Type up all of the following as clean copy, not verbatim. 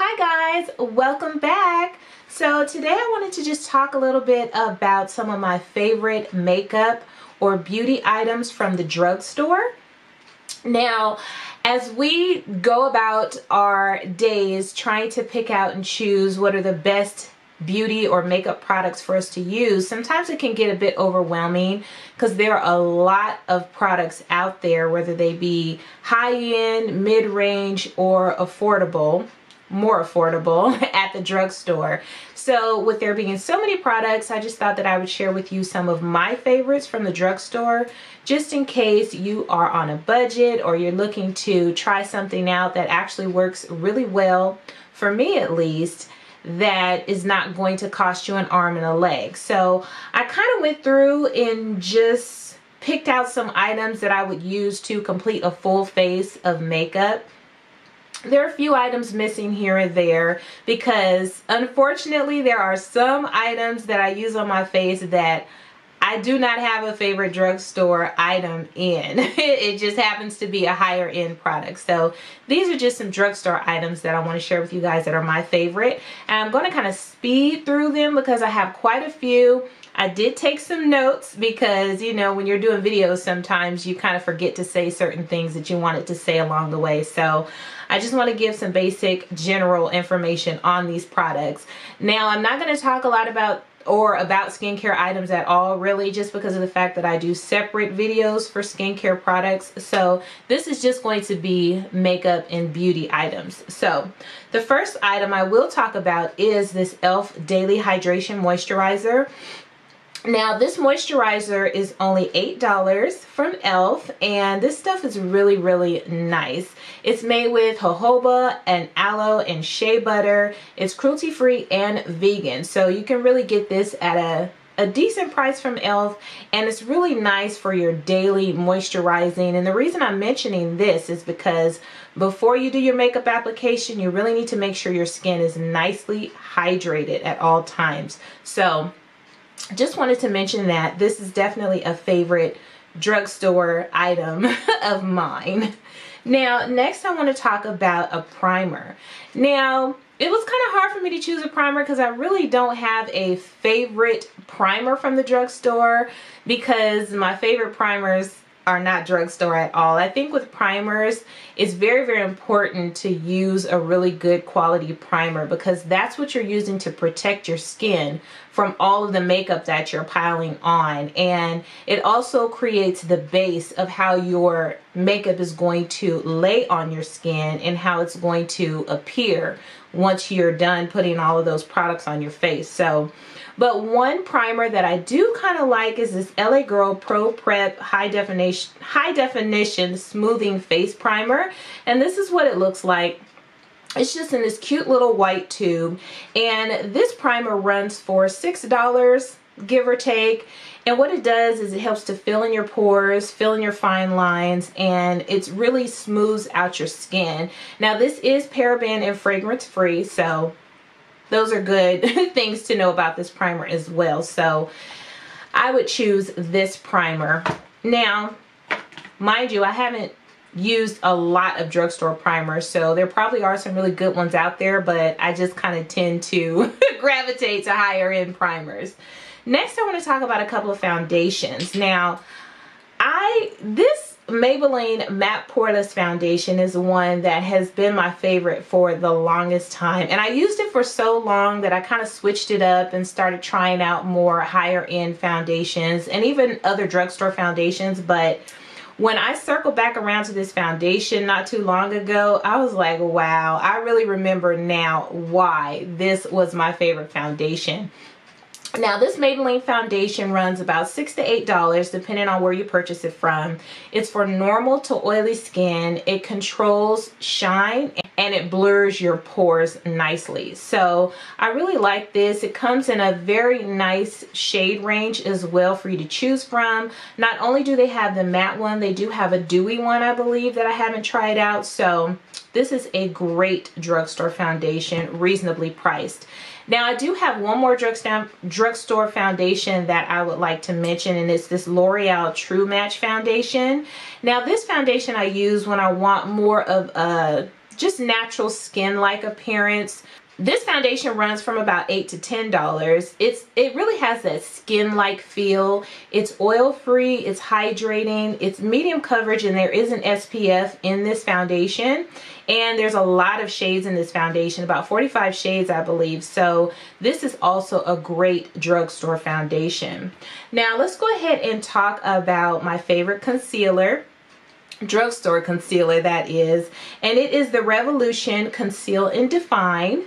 Hi guys, welcome back. So today I wanted to just talk a little bit about some of my favorite makeup or beauty items from the drugstore. Now, as we go about our days trying to pick out and choose what are the best beauty or makeup products for us to use, sometimes it can get a bit overwhelming because there are a lot of products out there, whether they be high-end, mid-range, or affordable, more affordable at the drugstore. So with there being so many products, I just thought that I would share with you some of my favorites from the drugstore, just in case you are on a budget or you're looking to try something out that actually works really well, for me at least, that is not going to cost you an arm and a leg. So I kind of went through and just picked out some items that I would use to complete a full face of makeup. There are a few items missing here and there because unfortunately there are some items that I use on my face that I do not have a favorite drugstore item in. It just happens to be a higher end product. So these are just some drugstore items that I want to share with you guys that are my favorite. And I'm going to kind of speed through them because I have quite a few. I did take some notes because, you know, when you're doing videos, sometimes you kind of forget to say certain things that you wanted to say along the way. So I just want to give some basic general information on these products. Now, I'm not going to talk a lot about skincare items at all, really, just because of the fact that I do separate videos for skincare products. So this is just going to be makeup and beauty items. So the first item I will talk about is this e.l.f. Daily Hydration Moisturizer. Now this moisturizer is only $8 from e.l.f. and this stuff is really nice. It's made with jojoba and aloe and shea butter. It's cruelty free and vegan, so you can really get this at a decent price from e.l.f. and it's really nice for your daily moisturizing. And the reason I'm mentioning this is because before you do your makeup application, you really need to make sure your skin is nicely hydrated at all times. So just wanted to mention that this is definitely a favorite drugstore item of mine. Now, next I want to talk about a primer. Now, it was kind of hard for me to choose a primer because I really don't have a favorite primer from the drugstore because my favorite primers are not drugstore at all. I think with primers, it's very important to use a really good quality primer because that's what you're using to protect your skin from all of the makeup that you're piling on. And it also creates the base of how your makeup is going to lay on your skin and how it's going to appear once you're done putting all of those products on your face. So, but one primer that I do kind of like is this LA Girl Pro Prep High Definition Smoothing Face Primer. And this is what it looks like. It's just in this cute little white tube. And this primer runs for $6, give or take. And what it does is it helps to fill in your pores, fill in your fine lines, and it really smooths out your skin. Now this is paraben and fragrance free, so those are good things to know about this primer as well. So I would choose this primer. Now, mind you, I haven't used a lot of drugstore primers, so there probably are some really good ones out there, but I just kind of tend to gravitate to higher end primers. Next, I want to talk about a couple of foundations. Now, this Maybelline Matte Poreless foundation is one that has been my favorite for the longest time. And I used it for so long that I kind of switched it up and started trying out more higher end foundations and even other drugstore foundations. But when I circled back around to this foundation not too long ago, I was like, wow, I really remember now why this was my favorite foundation. Now this Maybelline foundation runs about $6 to $8 depending on where you purchase it from. It's for normal to oily skin. It controls shine and it blurs your pores nicely. So I really like this. It comes in a very nice shade range as well for you to choose from. Not only do they have the matte one, they do have a dewy one, I believe, that I haven't tried out. So this is a great drugstore foundation, reasonably priced. Now I do have one more drugstore foundation that I would like to mention, and it's this L'Oreal True Match foundation. Now this foundation I use when I want more of a just natural skin-like appearance. This foundation runs from about $8 to $10. It really has that skin-like feel. It's oil-free, it's hydrating, it's medium coverage, and there is an SPF in this foundation. And there's a lot of shades in this foundation, about 45 shades, I believe. So this is also a great drugstore foundation. Now let's go ahead and talk about my favorite concealer. Drugstore concealer, that is. And it is the Revolution Conceal and Define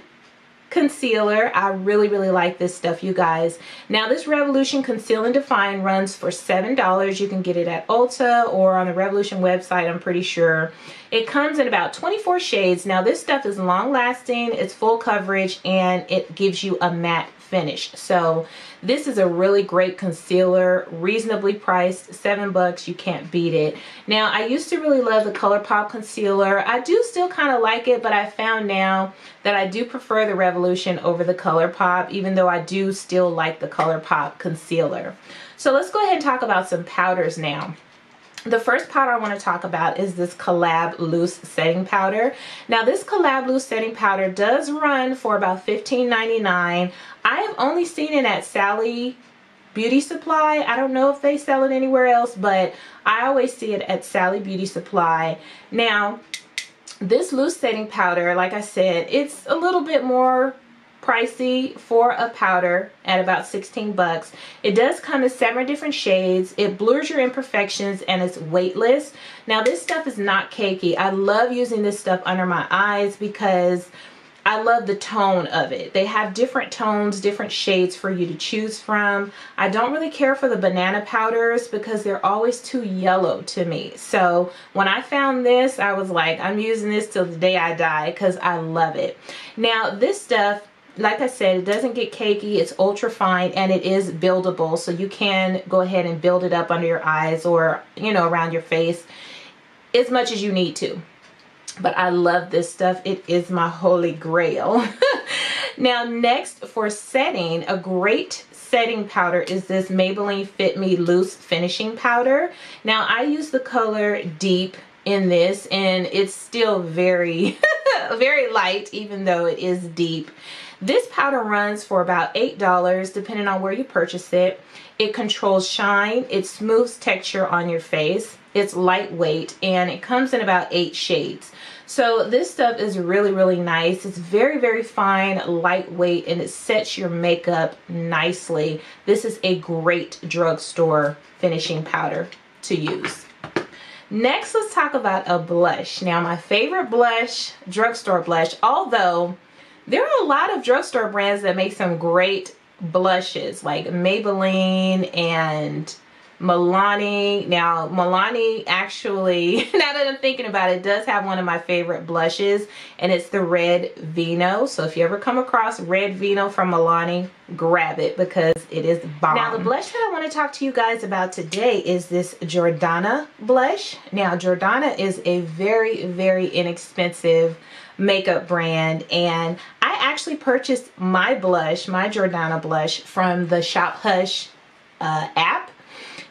concealer. I really like this stuff, you guys. Now this Revolution Conceal and Define runs for $7. You can get it at Ulta or on the Revolution website, I'm pretty sure. It comes in about 24 shades. Now this stuff is long lasting, it's full coverage, and it gives you a matte finish. So this is a really great concealer, reasonably priced, $7, you can't beat it. Now I used to really love the Colourpop concealer. I do still kind of like it, but I found now that I do prefer the Revolution over the Colourpop, even though I do still like the Colourpop concealer. So let's go ahead and talk about some powders now. The first powder I want to talk about is this Collab Loose Setting Powder. Now this Collab Loose Setting Powder does run for about $15.99. I have only seen it at Sally Beauty Supply. I don't know if they sell it anywhere else, but I always see it at Sally Beauty Supply. Now this loose setting powder, like I said, it's a little bit more pricey for a powder at about 16 bucks. It does come in 7 different shades. It blurs your imperfections and it's weightless. Now this stuff is not cakey. I love using this stuff under my eyes because I love the tone of it. They have different tones, different shades for you to choose from. I don't really care for the banana powders because they're always too yellow to me. So when I found this, I was like, I'm using this till the day I die because I love it. Now this stuff, like I said, it doesn't get cakey, it's ultra fine, and it is buildable, so you can go ahead and build it up under your eyes or, you know, around your face as much as you need to. But I love this stuff. It is my holy grail. Now next, for setting, a great setting powder is this Maybelline Fit Me Loose Finishing Powder. Now I use the color Deep in this, and it's still very very light, even though it is deep. This powder runs for about $8 depending on where you purchase it. It controls shine, it smooths texture on your face, it's lightweight, and it comes in about 8 shades. So this stuff is really nice. It's very fine, lightweight, and it sets your makeup nicely. This is a great drugstore finishing powder to use. Next, let's talk about a blush. Now my favorite blush, drugstore blush, although there are a lot of drugstore brands that make some great blushes, like Maybelline and Milani. Now Milani actually, now that I'm thinking about it, does have one of my favorite blushes, and it's the Red Vino. So if you ever come across Red Vino from Milani, grab it because it is bomb. Now the blush that I want to talk to you guys about today is this Jordana blush. Now Jordana is a very inexpensive makeup brand, and I actually purchased my blush, my Jordana blush, from the Shop Hush app.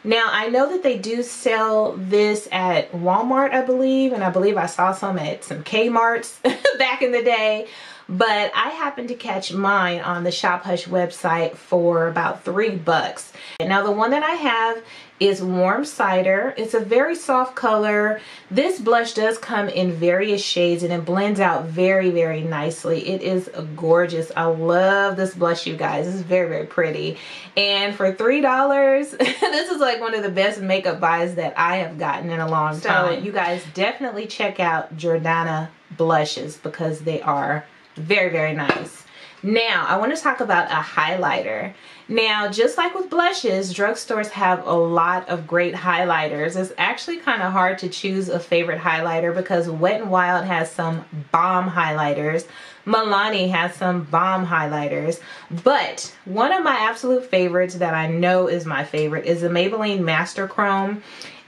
Now I know that they do sell this at Walmart, I believe, and I believe I saw some at some Kmart's back in the day, but I happened to catch mine on the Shop Hush website for about $3. And now the one that I have is Warm Cider. It's a very soft color. This blush does come in various shades and it blends out very nicely. It is gorgeous. I love this blush, you guys. It's very pretty. And for $3, this is like one of the best makeup buys that I have gotten in a long time. So you guys definitely check out Jordana blushes because they are very nice. Now I want to talk about a highlighter. Now just like with blushes, drugstores have a lot of great highlighters. It's actually kind of hard to choose a favorite highlighter because Wet n Wild has some bomb highlighters. Milani has some bomb highlighters, but one of my absolute favorites that I know is my favorite is the Maybelline Master Chrome,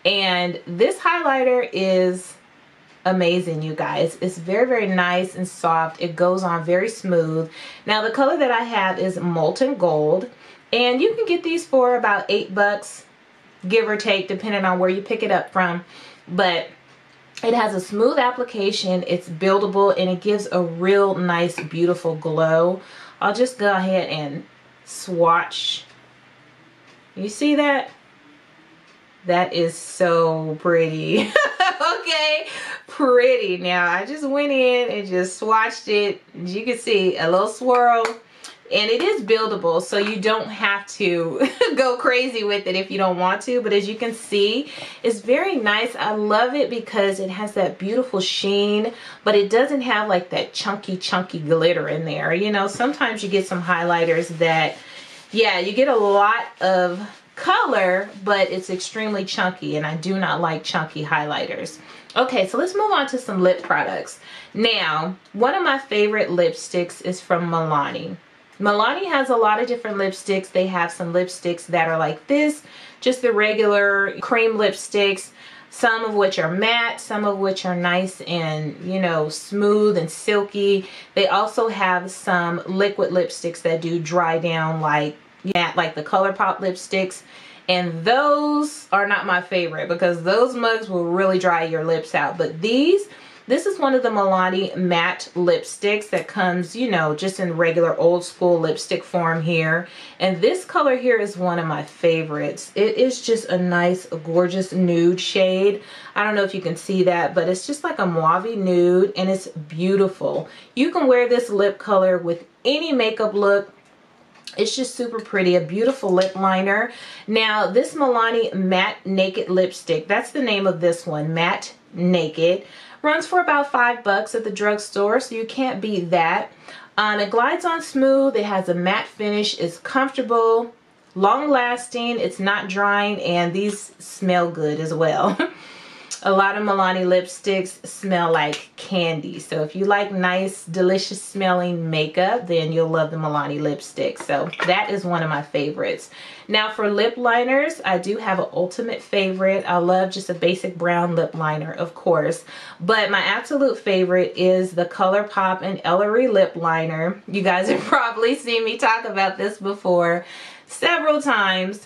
and this highlighter is amazing, you guys. It's very nice and soft. It goes on very smooth. Now the color that I have is Molten Gold, and you can get these for about $8, give or take, depending on where you pick it up from. But It has a smooth application, it's buildable, and it gives a real nice, beautiful glow. I'll just go ahead and swatch. You see that? That is so pretty. Okay, pretty. Now, I just went in and just swatched it. As you can see, a little swirl. And it is buildable, so you don't have to go crazy with it if you don't want to. But as you can see, it's very nice. I love it because it has that beautiful sheen, but it doesn't have like that chunky glitter in there. You know, sometimes you get some highlighters that, yeah, you get a lot of color, but it's extremely chunky, and I do not like chunky highlighters. Okay, so let's move on to some lip products. Now, one of my favorite lipsticks is from Milani. Milani has a lot of different lipsticks. They have some lipsticks that are like this, just the regular cream lipsticks, some of which are matte, some of which are nice and, you know, smooth and silky. They also have some liquid lipsticks that do dry down like matte, like the Colourpop lipsticks. And those are not my favorite because those mugs will really dry your lips out. But this is one of the Milani matte lipsticks that comes, you know, just in regular old school lipstick form here. And this color here is one of my favorites. It is just a nice, gorgeous nude shade. I don't know if you can see that, but it's just like a mauve nude, and it's beautiful. You can wear this lip color with any makeup look. It's just super pretty, a beautiful lip liner. Now, this Milani Matte Naked Lipstick, that's the name of this one, Matte Naked. Runs for about $5 at the drugstore, so you can't beat that. It glides on smooth, it has a matte finish, it's comfortable, long lasting, it's not drying, and these smell good as well. A lot of Milani lipsticks smell like candy. So if you like nice, delicious smelling makeup, then you'll love the Milani lipstick. So that is one of my favorites. Now for lip liners, I do have an ultimate favorite. I love just a basic brown lip liner, of course. But my absolute favorite is the Colourpop and Ellarie lip liner. You guys have probably seen me talk about this before several times.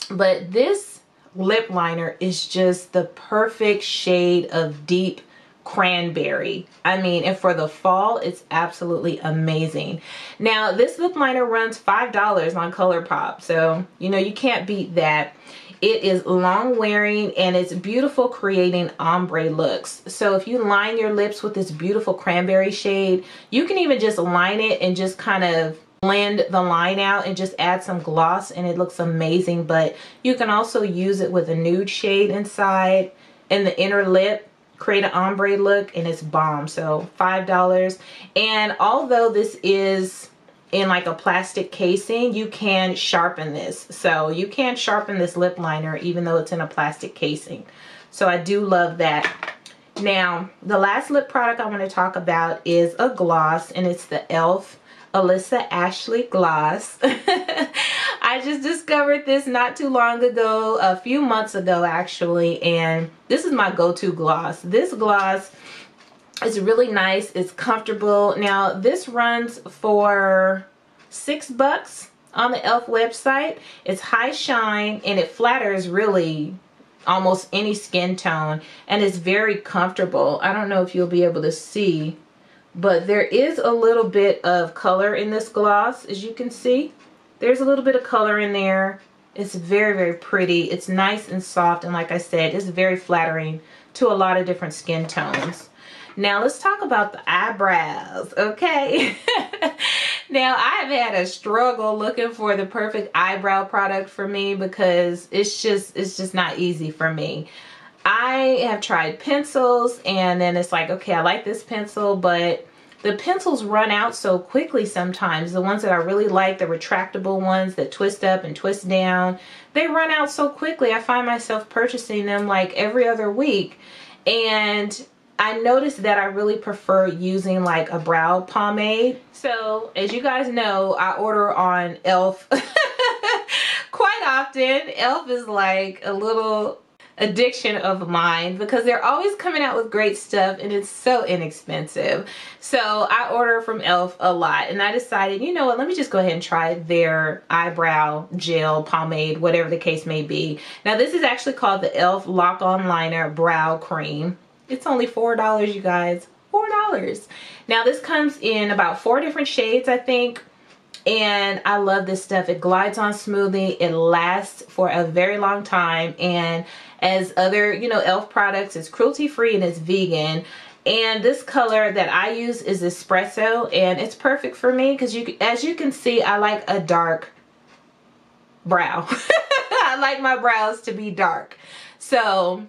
But this lip liner is just the perfect shade of deep cranberry. I mean, and for the fall, it's absolutely amazing. Now, this lip liner runs $5 on Colourpop, so you know you can't beat that. It is long wearing and it's beautiful, creating ombre looks. So if you line your lips with this beautiful cranberry shade, you can even just line it and just kind of blend the line out and just add some gloss, and it looks amazing. But you can also use it with a nude shade inside in the inner lip, create an ombre look, and it's bomb. So $5. And although this is in like a plastic casing, you can sharpen this. So you can sharpen this lip liner even though it's in a plastic casing. So I do love that. Now, the last lip product I want to talk about is a gloss, and it's the e.l.f. Alyssa Ashley gloss. I just discovered this not too long ago, a few months ago actually, and this is my go-to gloss. This gloss is really nice, it's comfortable. Now this runs for $6 on the e.l.f. website. It's high shine and it flatters really almost any skin tone, and it's very comfortable. I don't know if you'll be able to see, but there is a little bit of color in this gloss. As you can see, there's a little bit of color in there. It's very, very pretty. It's nice and soft, and like I said, it's very flattering to a lot of different skin tones. Now let's talk about the eyebrows, okay? Now I've had a struggle looking for the perfect eyebrow product for me because it's just not easy for me. I have tried pencils, and then it's like, okay, I like this pencil, but the pencils run out so quickly sometimes. The ones that I really like, the retractable ones that twist up and twist down, they run out so quickly. I find myself purchasing them like every other week. And I noticed that I really prefer using like a brow pomade. So as you guys know, I order on e.l.f. quite often. e.l.f. is like a little addiction of mine because they're always coming out with great stuff and it's so inexpensive. So I order from e.l.f. a lot, and I decided, you know what, let me just go ahead and try their eyebrow gel, pomade, whatever the case may be. Now this is actually called the e.l.f. Lock On Liner Brow Cream. It's only $4, you guys. $4. Now this comes in about 4 different shades, I think. And I love this stuff. It glides on smoothly. It lasts for a very long time. And as other, you know, e.l.f. products, it's cruelty free and it's vegan. And this color that I use is espresso, and it's perfect for me because as you can see, I like a dark brow. I like my brows to be dark. So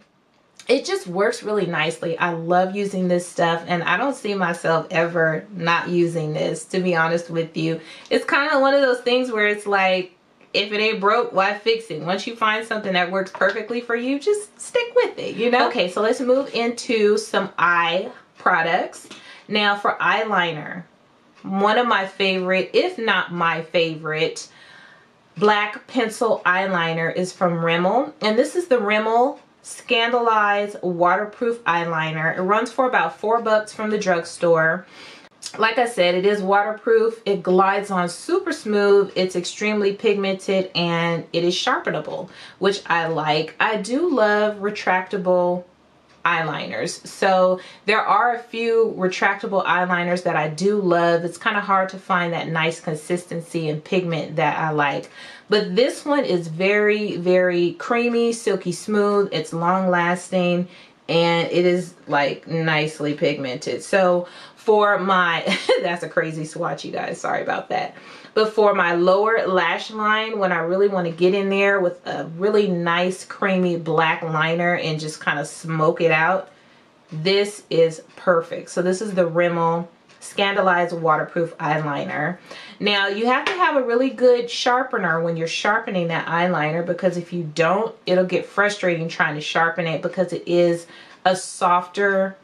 it just works really nicely. I love using this stuff, and I don't see myself ever not using this, to be honest with you. It's kind of one of those things where it's like, if it ain't broke, why fix it? Once you find something that works perfectly for you, just stick with it, you know? Okay, so let's move into some eye products. Now for eyeliner, one of my favorite, if not my favorite, black pencil eyeliner is from Rimmel. And this is the Rimmel Scandalize Waterproof Eyeliner. It runs for about $4 from the drugstore. Like I said, it is waterproof. It glides on super smooth. It's extremely pigmented, and it is sharpenable, which I like. I do love retractable eyeliners. So there are a few retractable eyeliners that I do love. It's kind of hard to find that nice consistency and pigment that I like. But this one is very, very creamy, silky smooth. It's long lasting, and it is like nicely pigmented. So for my, that's a crazy swatch, you guys, sorry about that. But for my lower lash line, when I really want to get in there with a really nice creamy black liner and just kind of smoke it out, this is perfect. So this is the Rimmel Scandalize Waterproof Eyeliner. Now you have to have a really good sharpener when you're sharpening that eyeliner, because if you don't, it'll get frustrating trying to sharpen it because it is a softer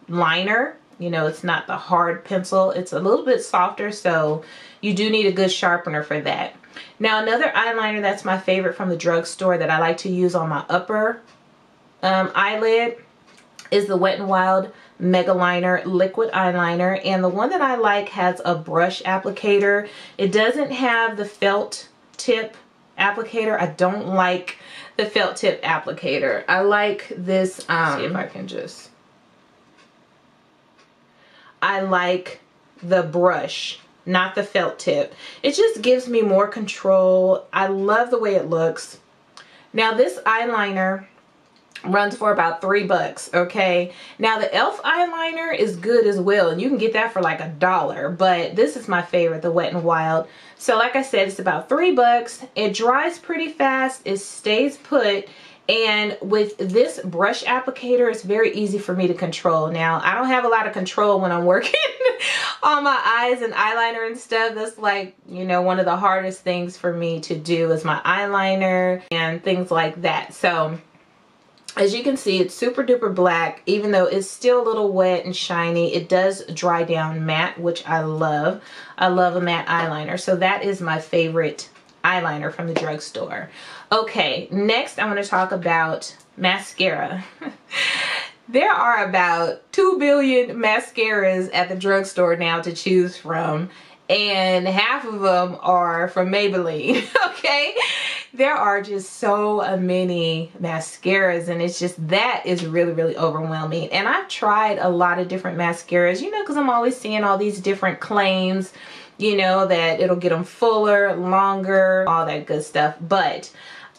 liner. You know, it's not the hard pencil. It's a little bit softer, so you do need a good sharpener for that. Now, another eyeliner that's my favorite from the drugstore that I like to use on my upper eyelid is the Wet n Wild Megaliner Liquid Eyeliner. And the one that I like has a brush applicator. It doesn't have the felt tip applicator. I don't like the felt tip applicator. I like this, see if I can just... I like the brush, not the felt tip. It just gives me more control. I love the way it looks. Now this eyeliner runs for about $3, okay? Now the e.l.f. eyeliner is good as well, and you can get that for like $1, but this is my favorite, the Wet n Wild. So like I said, it's about $3. It dries pretty fast, it stays put, and with this brush applicator, it's very easy for me to control. Now, I don't have a lot of control when I'm working on my eyes and eyeliner and stuff. That's like, you know, one of the hardest things for me to do is my eyeliner and things like that. So as you can see, it's super duper black. Even though it's still a little wet and shiny, it does dry down matte, which I love. I love a matte eyeliner. So that is my favorite eyeliner from the drugstore. Okay, next I want to talk about mascara. There are about 2 billion mascaras at the drugstore now to choose from, and half of them are from Maybelline. Okay, there are just so many mascaras, and it's just, that is really, really overwhelming. And I've tried a lot of different mascaras, you know, because I'm always seeing all these different claims, you know, that it'll get them fuller, longer, all that good stuff. But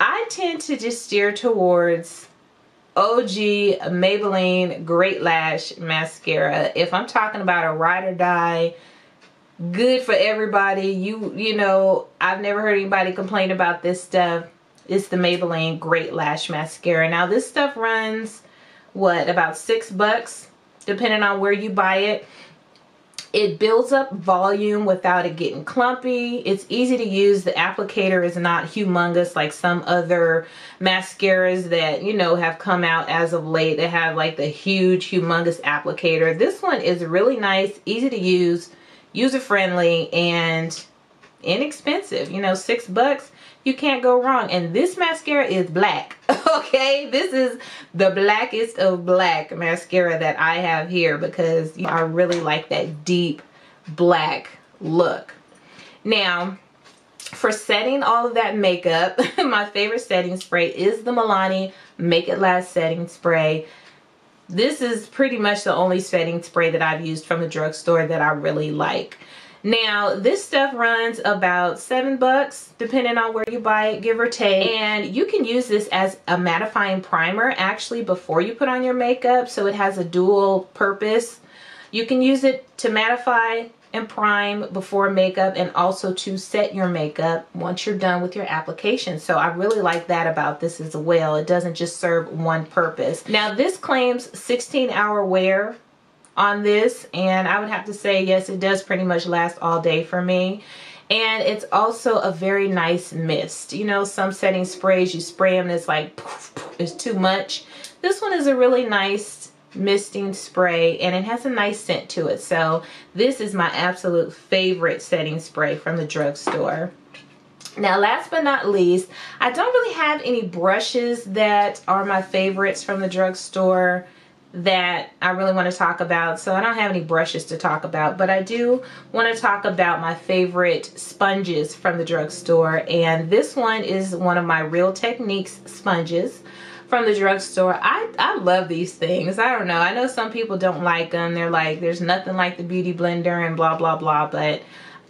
I tend to just steer towards OG Maybelline Great Lash Mascara. If I'm talking about a ride or die, good for everybody, you know, I've never heard anybody complain about this stuff. It's the Maybelline Great Lash Mascara. Now this stuff runs, what, about $6, depending on where you buy it. It builds up volume without it getting clumpy. It's easy to use. The applicator is not humongous like some other mascaras that, you know, have come out as of late. They have like the huge, humongous applicator. This one is really nice, easy to use, user-friendly, and inexpensive. You know, $6. You can't go wrong. And this mascara is black. Okay, this is the blackest of black mascara that I have here because I really like that deep black look. Now, for setting all of that makeup, my favorite setting spray is the Milani Make It Last setting spray. this is pretty much the only setting spray that I've used from the drugstore that I really like. Now, this stuff runs about $7 depending on where you buy it, give or take. And you can use this as a mattifying primer actually before you put on your makeup, so it has a dual purpose. You can use it to mattify and prime before makeup, and also to set your makeup once you're done with your application. So I really like that about this as well. It doesn't just serve one purpose. Now, this claims 16-hour wear on this, and I would have to say yes, it does pretty much last all day for me. And it's also a very nice mist. You know, some setting sprays, you spray them and it's like poof, poof, it's too much. This one is a really nice misting spray, and it has a nice scent to it. So this is my absolute favorite setting spray from the drugstore. Now, last but not least, I don't really have any brushes that are my favorites from the drugstore that I really want to talk about, so I don't have any brushes to talk about, but I do want to talk about my favorite sponges from the drugstore. And this one is one of my Real Techniques sponges from the drugstore. I love these things. I don't know, I know some people don't like them. They're like, there's nothing like the Beauty Blender and blah blah blah, but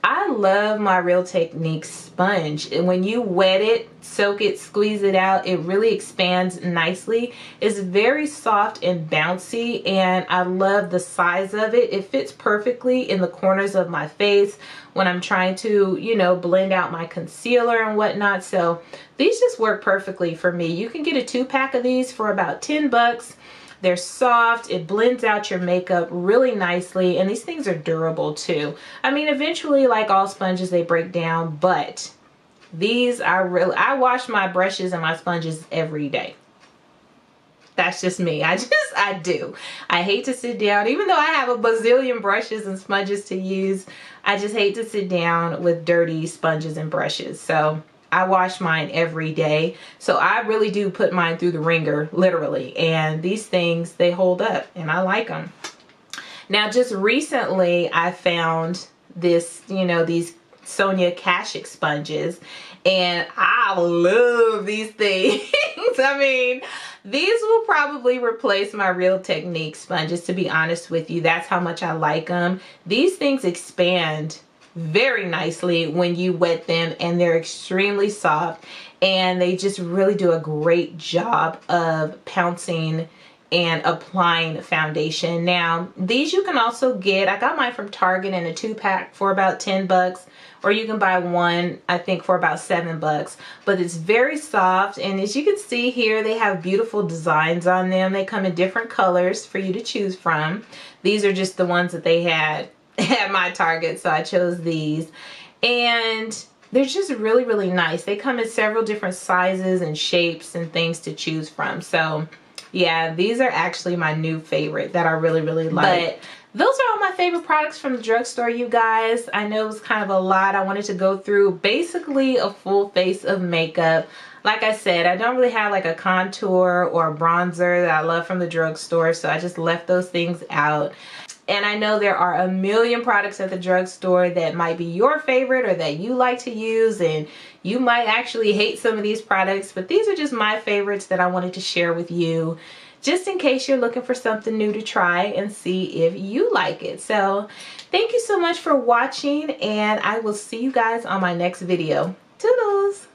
I love my Real Techniques sponge. And when you wet it, soak it, squeeze it out, it really expands nicely. It's very soft and bouncy, and I love the size of it. It fits perfectly in the corners of my face when I'm trying to, you know, blend out my concealer and whatnot. So these just work perfectly for me. You can get a 2-pack of these for about $10. They're soft, it blends out your makeup really nicely, and these things are durable too. I mean, eventually, like all sponges, they break down, but these are I wash my brushes and my sponges every day. That's just me. I do. I hate to sit down, even though I have a bazillion brushes and sponges to use, I just hate to sit down with dirty sponges and brushes. So I wash mine every day. So I really do put mine through the ringer, literally. And these things, they hold up, and I like them. Now, just recently, I found this, you know, these Sonia Kashuk sponges, and I love these things. I mean, these will probably replace my Real Techniques sponges, to be honest with you. That's how much I like them. These things expand very nicely when you wet them, and they're extremely soft, and they just really do a great job of pouncing and applying foundation. Now, these you can also get, I got mine from Target in a 2-pack for about $10, or you can buy one, I think, for about $7. But it's very soft, and as you can see here, they have beautiful designs on them. They come in different colors for you to choose from. These are just the ones that they had at my Target, so I chose these. And they're just really, really nice. They come in several different sizes and shapes and things to choose from. So yeah, these are actually my new favorite that I really, really like. But those are all my favorite products from the drugstore, you guys. I know it was kind of a lot. I wanted to go through basically a full face of makeup. Like I said, I don't really have like a contour or a bronzer that I love from the drugstore, so I just left those things out. And I know there are a million products at the drugstore that might be your favorite or that you like to use, and you might actually hate some of these products, but these are just my favorites that I wanted to share with you, just in case you're looking for something new to try and see if you like it. So thank you so much for watching, and I will see you guys on my next video. Toodles!